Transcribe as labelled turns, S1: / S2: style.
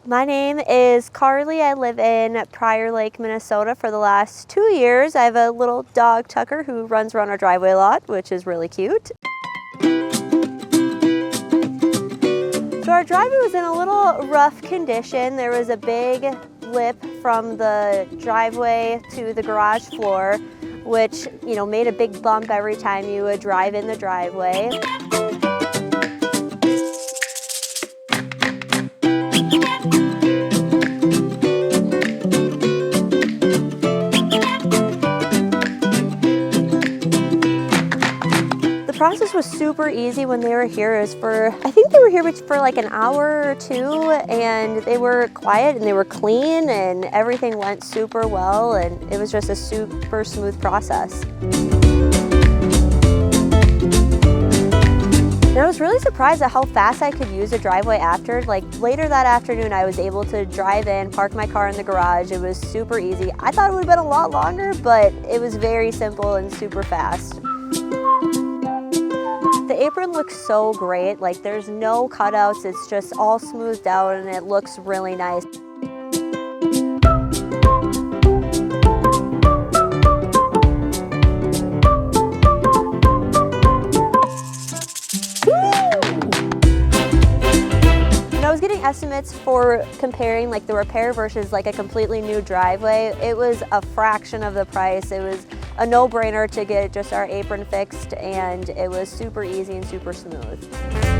S1: My name is Carly. I live in Prior Lake, Minnesota for the last 2 years. I have a little dog, Tucker, who runs around our driveway a lot, which is really cute. So our driveway was in a little rough condition. There was a big lip from the driveway to the garage floor, which, made a big bump every time you would drive in the driveway. The process was super easy when they were here. I think they were here for like an hour or two, and they were quiet and they were clean and everything went super well, and it was just a super smooth process. And I was really surprised at how fast I could use a driveway after. Like later that afternoon, I was able to drive in, park my car in the garage. It was super easy. I thought it would have been a lot longer, but it was very simple and super fast. The apron looks so great. Like there's no cutouts. It's just all smoothed out and it looks really nice. When I was getting estimates for comparing like the repair versus like a completely new driveway, it was a fraction of the price. It was a no-brainer to get just our apron fixed, and it was super easy and super smooth.